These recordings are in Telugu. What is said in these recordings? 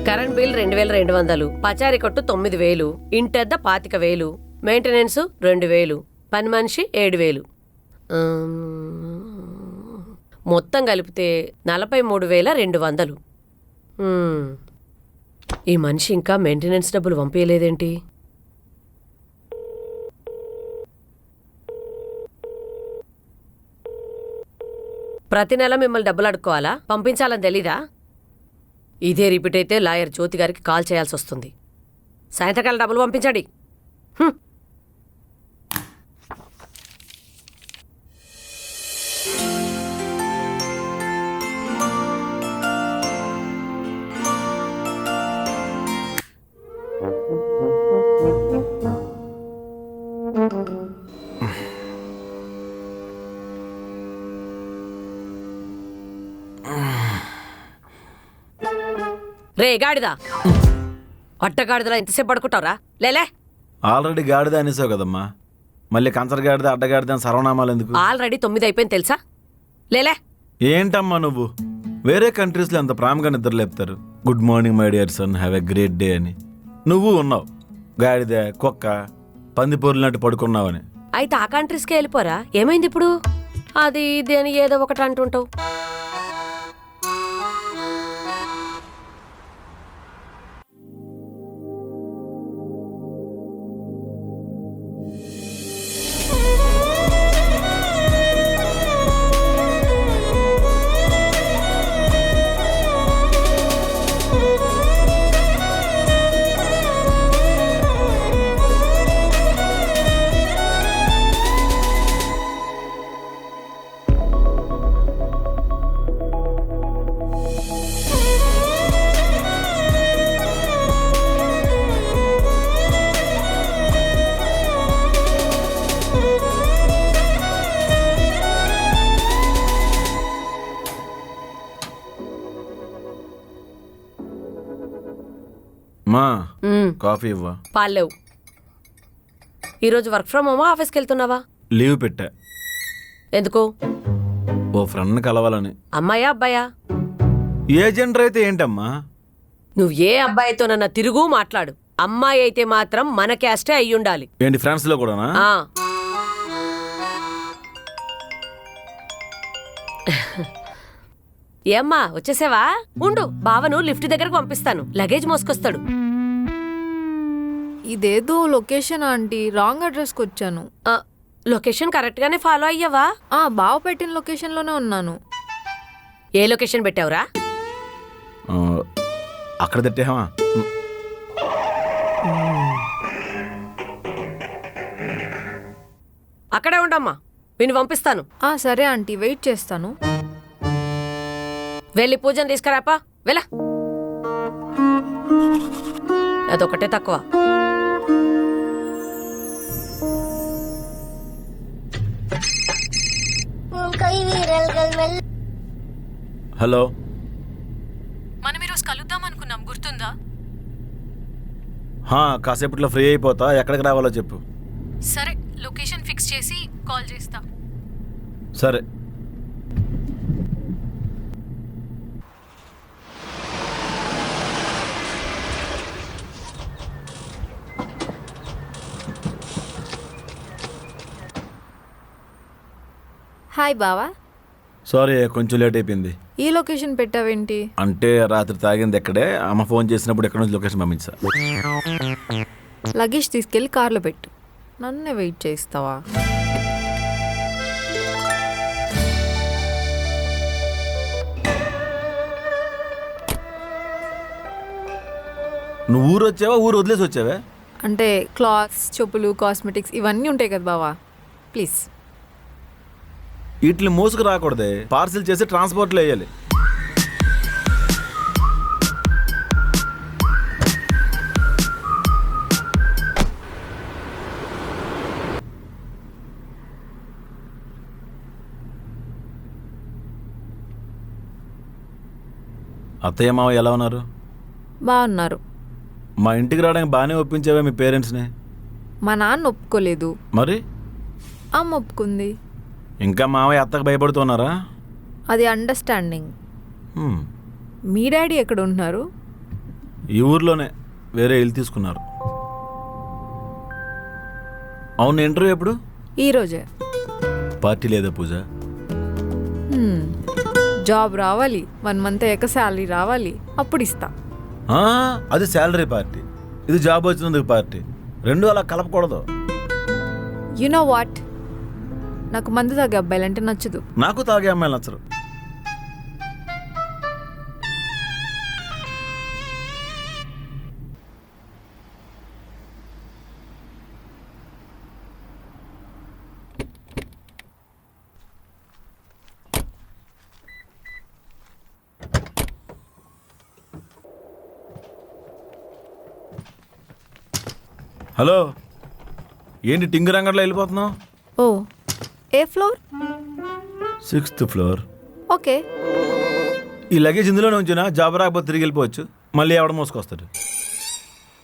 కరెంట్ బిల్ 2200, పచారీ కొట్టు 9000, ఇంటెద్ద 25,000, మెయింటెనెన్స్ 2000, పని మనిషి 7000. మొత్తం కలిపితే 43,200. ఈ మనిషి ఇంకా మెయింటెనెన్స్ డబ్బులు పంపించలేదేంటి? ప్రతి నెల మిమ్మల్ని డబ్బులు అడుక్కోవాలా? పంపించాలని తెలీదా? ఇదే రిపీట్ అయితే లాయర్ జ్యోతి గారికి కాల్ చేయాల్సి వస్తుంది. సాయంత్రకాలం డబ్బులు పంపించండి. రే గాడిదా, అడ్డగాడిదలా ఎంతసేపు పడుకుంటావురా? లేలే. ఆల్రెడీ గాడిద అనేసావు కదమ్మా, మళ్ళీ కంచరగాడిద అడ్డగాడిద అని సర్వనామాలు ఎందుకు? ఆల్రెడీ 9 అయిపోయింది తెలుసా? లేలే. ఏంటమ్మా నువ్వు? వేరే కంట్రీస్లో ఎంత ప్రేమగా నిద్ర లేపుతారు. Good morning my dear son, have a great day అని. నువ్వు ఉన్నావు గాడిద, కుక్క, పందిపొర్లినట్టు పడుకున్నావని. అయితే ఆ కంట్రీస్కే వెళ్ళిపోరా? ఏమైంది ఇప్పుడు? అది ఇది అని ఏదో ఒకటి అంటుంటావు. మా కాఫీ ఇవ్వా? పాలేవు. ఈరోజు వర్క్ ఫ్రమ్ హోమా, ఆఫీస్కి వెళ్తున్నావా? లీవ్ పెట్టా. ఎందుకు? ఓ ఫ్రెండ్ కలవాలని. అమ్మాయా అబ్బాయా? ఏ జెండర్ అయితే ఏంటమ్మా? నువ్వు ఏ అబ్బాయితోనన్నా తిరుగు మాట్లాడు. అమ్మాయి అయితే మాత్రం మన క్యాస్టే అయ్యుండాలి. ఏంటి ఫ్రెండ్స్ లో కూడానా? ఏమ్మా వచ్చేసావా? ఉండు, బావను లిఫ్ట్ దగ్గరకు పంపిస్తాను, లగేజ్ మోసుకొస్తాడు. ఇదేదో లొకేషన్ ఆంటీ, రాంగ్ అడ్రస్కి వచ్చాను. లొకేషన్ కరెక్ట్ గానే ఫాలో అయ్యావా? బావ పెట్టిన లొకేషన్ లోనే ఉన్నాను. ఏ లొకేషన్ పెట్టావురా? అక్కడ తిట్టావా? అక్కడే ఉండమ్మా, విని పంపిస్తాను. సరే ఆంటీ, వెయిట్ చేస్తాను. వెళ్ళి పూజను తీసుకురాపా, వెళ్ళ. అదొకటే తక్కువ. హలో, మనం ఈరోజు కలుద్దాం అనుకున్నాం, గుర్తుందా? కాసేపట్లో ఫ్రీ అయిపోతా. ఎక్కడికి రావాలో చెప్పు. సరే, లొకేషన్ ఫిక్స్ చేసి కాల్ చేస్తా. సరే. హాయ్ బావా. సారీ, కొంచెం లేట్ అయిపోయింది. ఈ లొకేషన్ పెట్టావేంటి? అంటే రాత్రి తాగింది ఎక్కడే, అమ్మ ఫోన్ చేసినప్పుడు ఎక్కడ నుంచి లొకేషన్ పంపించా. లగేజ్ తీసుకెళ్ళి కార్లో పెట్టు, నన్నే వెయిట్ చేస్తావా? నువ్వు ఊరు వచ్చావా, ఊరు వదిలేసి వచ్చావా? అంటే క్లాత్స్, చెప్పులు, కాస్మెటిక్స్ ఇవన్నీ ఉంటాయి కదా బావా, ప్లీజ్. వీటిని మోసుకు రాకూడదే, పార్సిల్ చేసి ట్రాన్స్పోర్ట్లో వేయాలి. అత్తయ్య మావ ఎలా ఉన్నారు? బాగున్నారు. మా ఇంటికి రావడానికి బాగానే ఒప్పించావే మీ పేరెంట్స్ని. మా నాన్న ఒప్పుకోలేదు, మరి అమ్మ ఒప్పుకుంది. ఇంకా మావయ్య అత్తకు భయపడుతున్నారా? అది అండర్స్టాండింగ్. మీ డాడీ ఎక్కడ ఉంటున్నారు? ఈ ఊర్లోనే వేరే ఇల్లు తీసుకున్నారు. అవును, ఇంటర్వ్యూ ఎప్పుడు? ఈరోజే. పార్టీ లేదా పూజ? జాబ్ రావాలి, 1 month అయ్యాక శాలరీ రావాలి, అప్పుడు ఇస్తా. అది శాలరీ పార్టీ, ఇది జాబ్ వచ్చినందుకు పార్టీ. రెండు అలా కలపకూడదు. యు నో వాట్, నాకు మందు తాగే అబ్బాయిలంటే నచ్చదు. నాకు తాగే అమ్మాయిలు నచ్చరు. హలో, ఏంటి టింగరంగట్లో వెళ్ళిపోతున్నావు? ఓ, ఏ ఫ్లోర్? 6th floor. ఓకే. ఈ లగేజ్ ఇందులోనే ఉంచినా జాబ్ రాకపోతే తిరిగి వెళ్ళిపోవచ్చు. మళ్ళీ ఎవడ మోసుకొస్తాడు?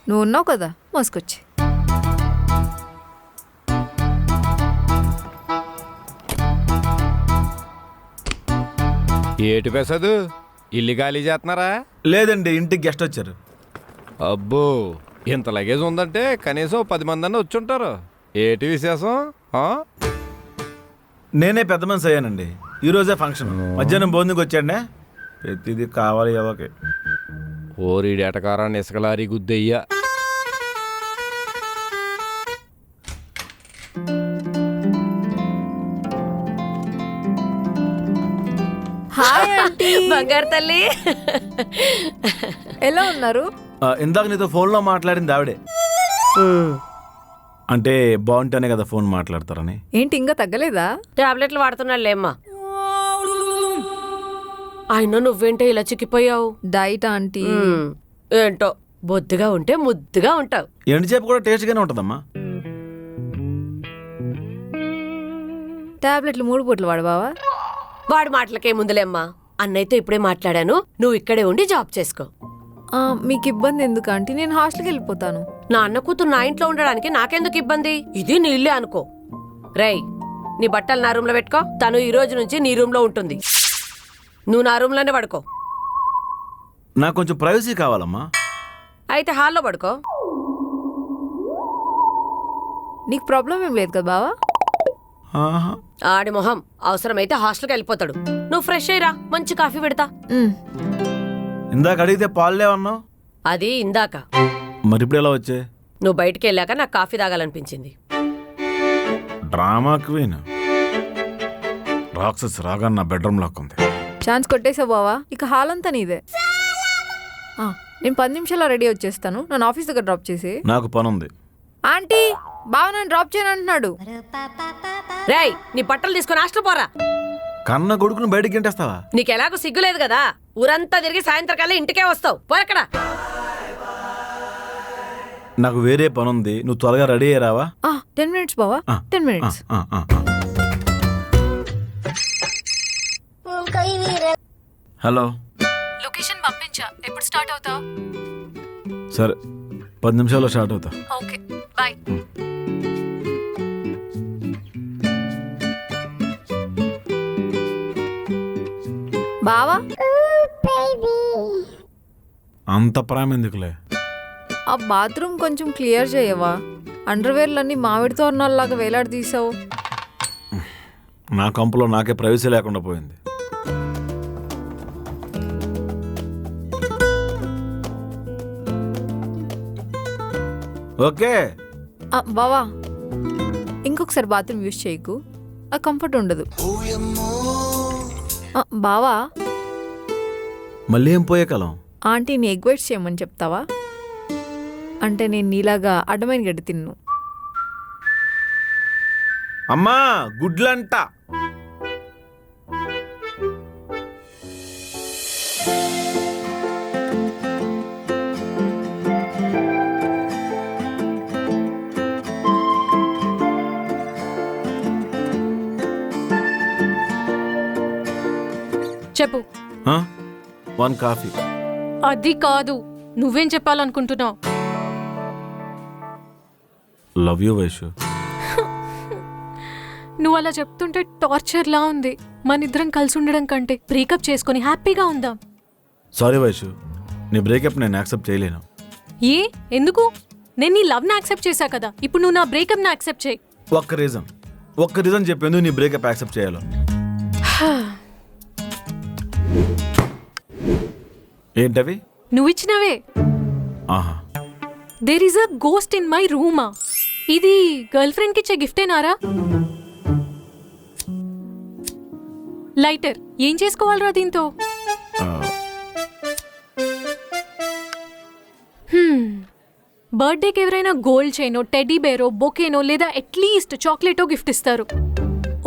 నువ్వు ఉన్నావు కదా, మోసుకొచ్చి. ఏటి పెసదు, ఇల్లు ఖాళీ చేస్తున్నారా? లేదండి, ఇంటికి గెస్ట్ వచ్చారు. అబ్బో, ఇంత లగేజ్ ఉందంటే కనీసం 10 మంది అన్న వచ్చుంటారు. ఏటి విశేషం? నేనే పెద్ద మనిషి అయ్యానండి. ఈరోజే ఫంక్షన్. మధ్యాహ్నం భోజనంకి వచ్చాడే. ప్రతిదీ కావాలి ఎవరికి. ఓరి డేటకారాన్ని ఇసుకలారి గుద్దయ్యా. Hi aunty. బంగారు తల్లి, ఎలా ఉన్నారు? ఇందాక నీతో ఫోన్లో మాట్లాడింది ఆవిడే. అంటే బాగుంటేనే కదా ఫోన్ మాట్లాడతారని. ఏంటి ఇంకా తగ్గలేదా? టాబ్లెట్లు వాడుతున్నాడు లేమ్మా. ఆయన నువ్వేంటో ఇలా చిక్కిపోయావు? Diet aunty. ఏంటో బొద్దుగా ఉంటే ముద్దుగా ఉంటావు. ఎండుచేపు కూడా టేస్ట్గానే ఉంటుందమ్మా. టాబ్లెట్లు 3 పూటలు వాడు బావా. వాడి మాటలకే ముందులేమ్మా. అన్నయ్యతో ఇప్పుడే మాట్లాడాను, నువ్వు ఇక్కడే ఉండి జాబ్ చేసుకో. మీకు ఇబ్బంది ఎందుకు ఆంటీ? నేను హాస్టల్కి వెళ్ళిపోతాను. నా అన్న కూతురు నా ఇంట్లో ఉండడానికి నాకెందుకు ఇబ్బంది? ఇది నీ ఇల్లే అనుకో. రేయ్, నీ బట్టలు నా రూమ్లో పెట్టుకో. తను ఈ రోజు నుంచి నీ రూమ్లో ఉంటుంది. నువ్వు నా రూమ్లోనే పడుకో. నాకు కొంచెం ప్రైవసీ కావాలమ్మా. అయితే హాల్లో పడుకో. నీకు ప్రాబ్లం ఏం లేదు కదా బావా? ఆడి మొహం, అవసరమైతే హాస్టల్కి వెళ్ళిపోతాడు. నువ్వు ఫ్రెష్ అయ్యిరా, మంచి కాఫీ పెడతా. ఇందాక అడిగితే పాలులేవన్నావు. అది ఇందాక. మరి ఇప్పుడు ఎలా వచ్చే? నువ్వు బయటికి వెళ్ళాక నాకు కాఫీ తాగాలనిపించింది. డ్రామా క్వీన్ రాక్షస్ రాగా నా బెడ్రూమ్ లాక్కుంది. ఛాన్స్ కొట్టేసావు బావా, ఇక హాల్ అంతా నీదే. నేను 10 నిమిషాల్లో రెడీ వచ్చేస్తాను. నన్ను ఆఫీస్ దగ్గర డ్రాప్ చేసి. నాకు పని ఉంది. ఆంటీ, బావ నన్ను డ్రాప్ చేయను అంటున్నాడు. రేయ్, నీ బట్టలు తీసుకొని హాస్టల్ పోరా. కన్న కొడుకును బయటికి గంటేస్తావా? నీకెలాగో సిగ్గులేదు కదా, ఊరంతా తిరిగి సాయంత్రకాలం ఇంటికే వస్తావు. పోరక్కడ. నాకు వేరే పని ఉంది, నువ్వు త్వరగా రెడీ అయ్యారావా? 10 minutes బావా, 10 minutes. హలో, లొకేషన్ పంపించా, ఎప్పుడు స్టార్ట్ అవుతావు? సరే 10 నిమిషాల్లో స్టార్ట్ అవుతా. Okay, bye. బావా, అంత ప్రేమ ఎందుకులే? ఆ బాత్రూమ్ కొంచెం క్లియర్ చేయవా? అండర్వేర్లన్నీ మామిడి తోరణాల్లాగా వేలాడి తీసావు. నా కంపులో నాకే ప్రైవసీ లేకుండా పోయింది. ఓకే బావా, ఇంకొకసారి బాత్రూమ్ యూజ్ చేయకు, ఆ కంఫర్ట్ ఉండదు. బావా, మళ్ళీ ఏం పోయే కాలం? ఆంటీని ఎగ్ వైట్స్ చేయమని చెప్తావా? అంటే నేను నీలాగా అడ్డమైన గడ్డి తిన్ను. అమ్మా, గుడ్లంట. చెప్పు. 1 కాఫీ. అది కాదు, నువ్వేం చెప్పాలనుకుంటున్నావు? Love you Vaishu. నువ్వు అలా చెప్తుంటే టార్చర్లా ఉంది. మన ఇద్దరం కలిసి ఉండడం కంటే బ్రేకప్ చేసుకొని హ్యాపీగా ఉందాం. సారీ వైషు, నీ బ్రేకప్ నేను యాక్సెప్ట్ చేయలేను. ఏ ఎందుకు? నేను నీ లవ్ని యాక్సెప్ట్ చేశా కదా, ఇప్పుడు నువ్వు నా బ్రేకప్ని యాక్సెప్ట్ చేయి. ఒక్క రీజన్ చెప్పేందుకు నీ బ్రేకప్ యాక్సెప్ట్ చేయాలో. ఏంటవి? నువ్విచ్చినవే. ఆహా, there is a ghost in my రూమా. ఇది గర్ల్ ఫ్రెండ్కి ఇచ్చే గిఫ్టేనారా? లైటర్. ఏం చేసుకోవాలరా దీంతో? ఆ, బర్త్డేకి ఎవరైనా గోల్డ్ చైనో, టెడ్డీ బేరో, బొకేనో లేదా అట్లీస్ట్ చాక్లెటో గిఫ్ట్ ఇస్తారు.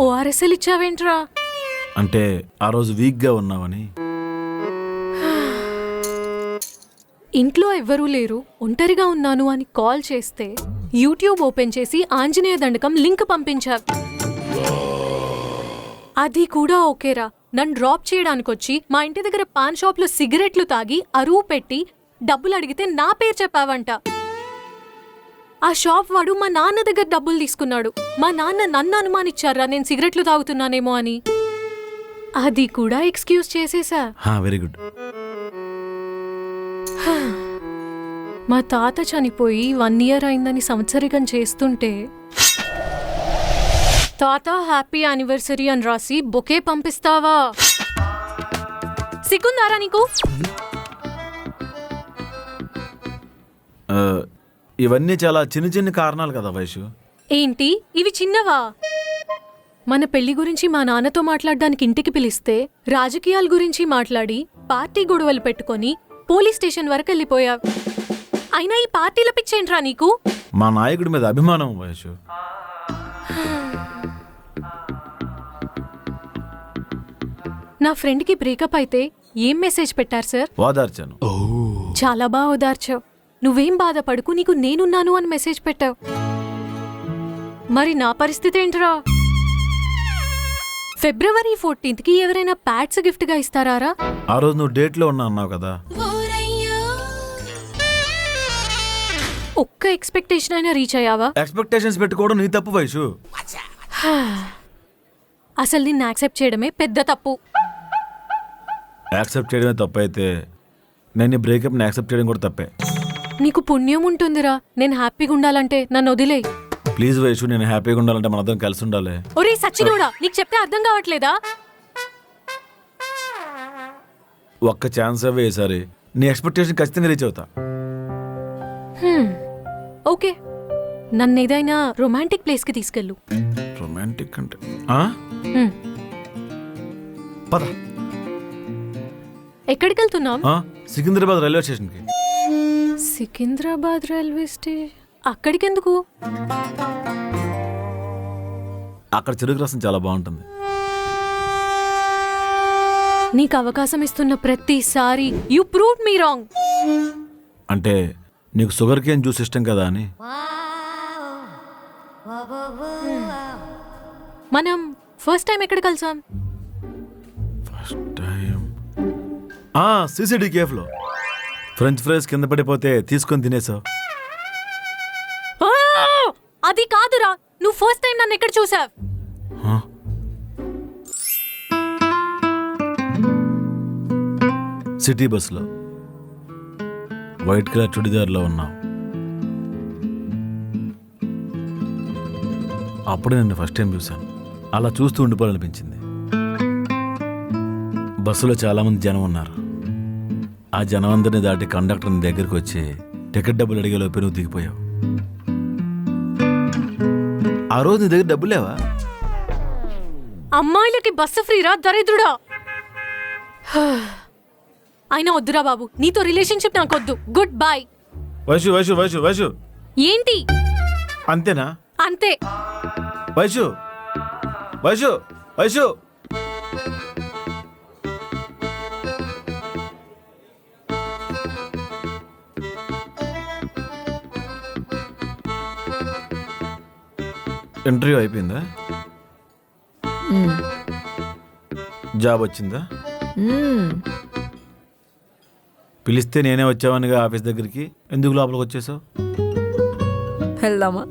ఓఆర్ఎస్ఎల్ ఇచ్చావేంట్రా? అంటే ఆ రోజు వీక్గా ఉన్నావని. ఇంట్లో ఎవ్వరూ లేరు, ఒంటరిగా ఉన్నాను అని కాల్ చేస్తే యూట్యూబ్ ఓపెన్ చేసి ఆంజనేయ దండకం లింక్ పంపించావు. అది కూడా ఓకేరా. నన్ను డ్రాప్ చేయడానికి వచ్చి మా ఇంటి దగ్గర పాన్ షాప్లో సిగరెట్లు తాగి అరువు పెట్టి డబ్బులు అడిగితే నా పేరు చెప్పావంట. ఆ షాప్ వాడు మా నాన్న దగ్గర డబ్బులు తీసుకున్నాడు. మా నాన్న నన్ను అనుమానిచ్చారా నేను సిగరెట్లు తాగుతున్నానేమో అని. అది కూడా ఎక్స్క్యూజ్ చేసేసా. Very good. మా తాత చనిపోయి 1 year అయిందని సంవత్సరికం చేస్తుంటే తాత హ్యాపీ యానివర్సరీ అని రాసి బొకే పంపిస్తావా? సిగ్గుందారా నీకు? ఇవన్నీ చాలా చిన్న చిన్న కారణాలు కదా వైషు. ఏంటి ఇవి చిన్నవా? మన పెళ్లి గురించి మా నాన్నతో మాట్లాడడానికి ఇంటికి పిలిస్తే రాజకీయాల గురించి మాట్లాడి పార్టీ గొడవలు పెట్టుకొని పోలీస్ స్టేషన్ వరకు వెళ్ళిపోయావు. అయినా ఈ పార్టీల పిచ్చేంట్రా నీకు? మా నాయకుడి మీద అభిమానం వైషు. నా ఫ్రెండ్కి బ్రేకప్ అయితే ఏం మెసేజ్ పెట్టారు సార్? ఓదార్చాను. చాలా బాగా ఓదార్చావు. నువ్వేం బాధపడుకు, నీకు నేనున్నాను అని మెసేజ్ పెట్టావు. మరి నా పరిస్థితి ఏంట్రా? February 14th ఎవరైనా ప్యాడ్స్ గిఫ్ట్గా ఇస్తారా? ఆ రోజు నువ్వు డేట్లో ఉన్నా అన్నావు కదా. ఒక్క ఎక్స్పెక్టేషన్ అయినా రీచ్ అయ్యావా? ఎక్స్పెక్టేషన్స్ పెట్టుకోవడం నీ తప్పు వైషు. అసలు నిన్ను యాక్సెప్ట్ చేయడమే పెద్ద తప్పు. యాక్సెప్ట్ చేయడమే తప్పు అయితే నేను ఈ బ్రేకప్ని యాక్సెప్ట్ చేయడం కూడా తప్పే. నీకు పుణ్యం ఉంటుందిరా. నేను హ్యాపీగా ఉండాలంటే నన్ను వదిలే. ప్లీజ్ వైషు, నేను హ్యాపీగా ఉండాలంటే మన అందరం కలిసి ఉండాలి. ఒరే సచ్చినోడా, నీకు చెప్తే అర్థం కావట్లేదా? ఒక్క ఛాన్స్ అవే ఈసారి. నీ ఎక్స్పెక్టేషన్ ఖచ్చితంగా రీచ్ అవుతా. ఓకే, నన్ను ఏదైనా రొమాంటిక్ ప్లేస్కి తీసుకెళ్ళు. రొమాంటిక్ అంటే హ్మ్. పద. ఎక్కడికి వెళ్తున్నాం? సికింద్రాబాద్ రైల్వే స్టేషన్కి. సికింద్రాబాద్ రైల్వే స్టేషన్ అక్కడికి ఎందుకు? అక్కడ చెరుకు రసం చాలా బాగుంటుంది. నీకు అవకాశం ఇస్తున్న ప్రతిసారి యు ప్రూవ్డ్ మీ రాంగ్. అంటే నీకు షుగర్ కేన్ జ్యూస్ ఇష్టం కదా అని. మనం ఫస్ట్ టైం ఎక్కడ కలిసాం? ఫస్ట్ టైం సిసిడి కేఫ్లో. ఫ్రెంచ్ ఫ్రైస్ కింద పడిపోతే తీసుకొని తినేసావు. అది కాదురా, నువ్వు ఫస్ట్ టైం నన్ను ఎక్కడ చూసావ్? సిటీ బస్లో వైట్ కలర్ చుడిదార్లో ఉన్నావు. అప్పుడే నిన్ను ఫస్ట్ టైం చూశాను. అలా చూస్తూ ఉండిపోవాలనిపించింది. బస్సులో చాలామంది జనం ఉన్నారు. ఆ జనం అందరినీ దాటి కండక్టర్ నీ దగ్గరికి వచ్చి టికెట్ డబ్బులు అడిగే లోపే నువ్వు దిగిపోయావు. ఆ రోజు నీ దగ్గర డబ్బులు లేవా? అమ్మాయిలకి బస్సు ఫ్రీరా దరిద్రుడా. అయినా వద్దురా బాబు, నీతో రిలేషన్షిప్ నాకొద్దు. Goodbye. వైషు వైషు వైషు వైషు. ఏంటి అంతేనా? అంతే. వైషు వైషు వైషు. ఇంటర్వ్యూ అయిపోయిందా? జాబ్ వచ్చిందా? పిలిస్తే నేనే వచ్చావనిగా ఆఫీస్ దగ్గరికి, ఎందుకు లోపలికి వచ్చేసావు? వెళ్దామా?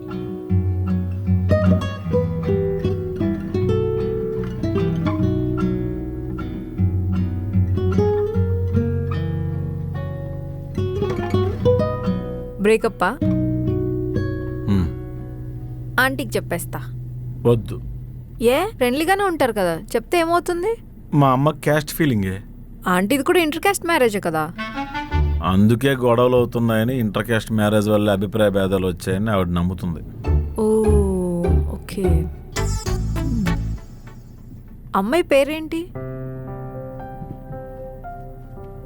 బ్రేకప్పా? ఆంటీకి చెప్పేస్తా. వద్దు. ఏ, ఫ్రెండ్లీగానే ఉంటారు కదా, చెప్తే ఏమవుతుంది? మా అమ్మ క్యాస్ట్ ఫీలింగే, ఆంటీది కూడా ఇంటర్ కాస్ట్ మ్యారేజే కదా. అందుకే గొడవలు అవుతున్నాయని, ఇంటర్ క్యాస్ట్ మ్యారేజ్ వల్ల అభిప్రాయ భేదాలు వచ్చాయని ఆవిడ నమ్ముతుంది. ఓ ఓకే. అమ్మాయి పేరేంటి?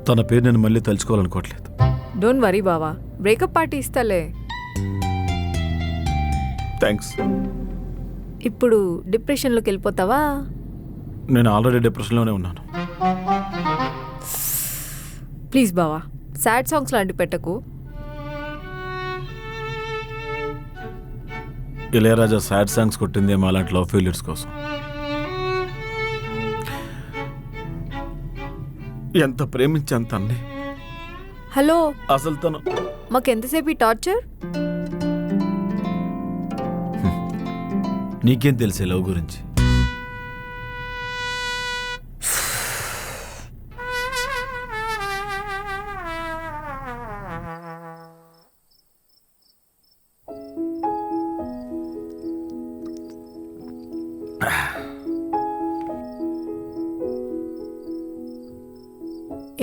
తన పేరు నేను మళ్ళీ తలుచుకోవాలనుకోవట్లేదు. డోంట్ వరీ బావా, బ్రేకప్ పార్టీ ఇస్తాలే. థ్యాంక్స్. ఇప్పుడు డిప్రెషన్లోకి వెళ్ళిపోతావా? నేను ఆల్రెడీ డిప్రెషన్లోనే ఉన్నాను. ప్లీజ్ బావా, సాడ్ సాంగ్స్ లాంటి పెట్టకు. ఇళయరాజా సాడ్ సాంగ్స్ కొట్టిందేమో అలాంటి లవ్ ఫెయిల్యూర్స్ కోసం. ఎంత ప్రేమించి అంత అన్ని. హలో, అసలు తను మాకెంతసేపు ఈ టార్చర్? నీకేం తెలిసే లవ్ గురించి?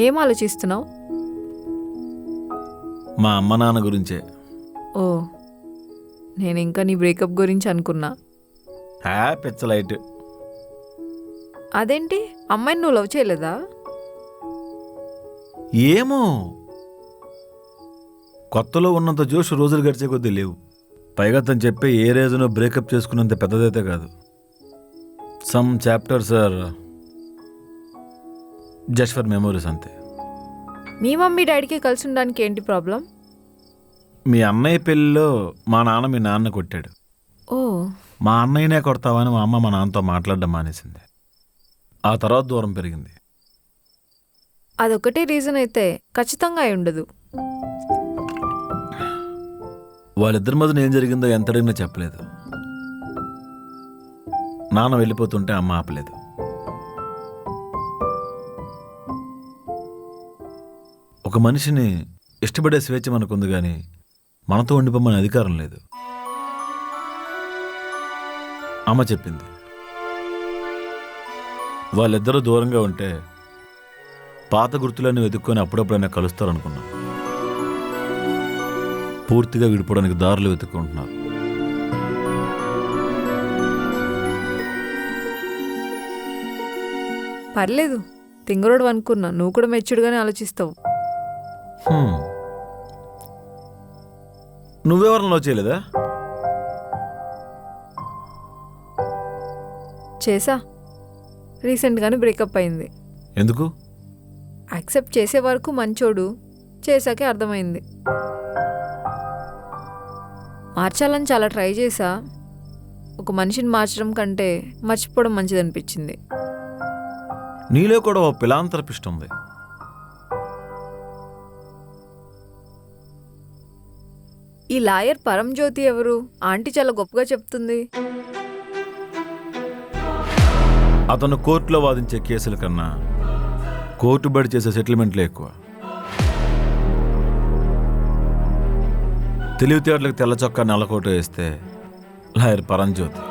ఏం ఆలోచిస్తున్నావు? మా అమ్మ నాన్న గురించే. ఓ, నేను ఇంకా నీ బ్రేకప్ గురించి అనుకున్నా. పిచ్చలైట్. అదేంటి, అమ్మాయిని నువ్వు లవ్ చేయలేదా? ఏమో, కొత్తలో ఉన్నంత జోష్ రోజులు గడిచే కొద్దీ లేవు. పైగా తను చెప్పే ఏ రీజనో బ్రేకప్ చేసుకున్నంత పెద్దదైతే కాదు. Some chapters are just for memories అంతే. మీ మమ్మీ డాడీకి కలిసి ఉండడానికి ఏంటి ప్రాబ్లం? మీ అన్నయ్య పెళ్ళిలో మా నాన్న మీ నాన్న కొట్టాడు. ఓ, మా అన్నయ్యనే కొడతావని మా అమ్మ మా నాన్నతో మాట్లాడడం మానేసింది. ఆ తర్వాత దూరం పెరిగింది. అదొకటే రీజన్ అయితే ఖచ్చితంగా అయి ఉండదు. వాళ్ళిద్దరి మధ్యన ఏం జరిగిందో ఎంత అడిగినా చెప్పలేదు. నాన్న వెళ్ళిపోతుంటే అమ్మ ఆపలేదు. ఒక మనిషిని ఇష్టపడే స్వేచ్ఛ మనకుంది, కానీ మనతో ఉండిపోమని అధికారం లేదు. అమ్మ చెప్పింది. వాళ్ళిద్దరూ దూరంగా ఉంటే పాత గుర్తులన్నీ వెతుక్కొని అప్పుడప్పుడైనా కలుస్తారనుకున్నా. పూర్తిగా విడిపోవడానికి దారులు వెతుక్కుంటున్నారు. పర్లేదు, తింగరోడు అనుకున్నా, నువ్వు కూడా మెచ్యూర్డ్గానే ఆలోచిస్తావు. నువ్వెవరిలో చేయలేదా? చేసా, రీసెంట్గానే బ్రేకప్ అయింది. ఎందుకు? యాక్సెప్ట్ చేసే వరకు మంచోడు, చేశాకే అర్థమైంది. మార్చాలని చాలా ట్రై చేశా. ఒక మనిషిని మార్చడం కంటే మర్చిపోవడం మంచిదనిపించింది. నీలో కూడా ఓ పిలాంతరపిస్ట్ ఉంది. ఈ లాయర్ పరంజ్యోతి ఎవరు? ఆంటీ చాలా గొప్పగా చెప్తుంది. అతను కోర్టులో వాదించే కేసుల కన్నా కోర్టు బడి చేసే సెటిల్మెంట్లే ఎక్కువ. తెలివితేటలకు తెల్ల చొక్కా నల్లకోట వేస్తే లాయర్ పరంజ్యోతి.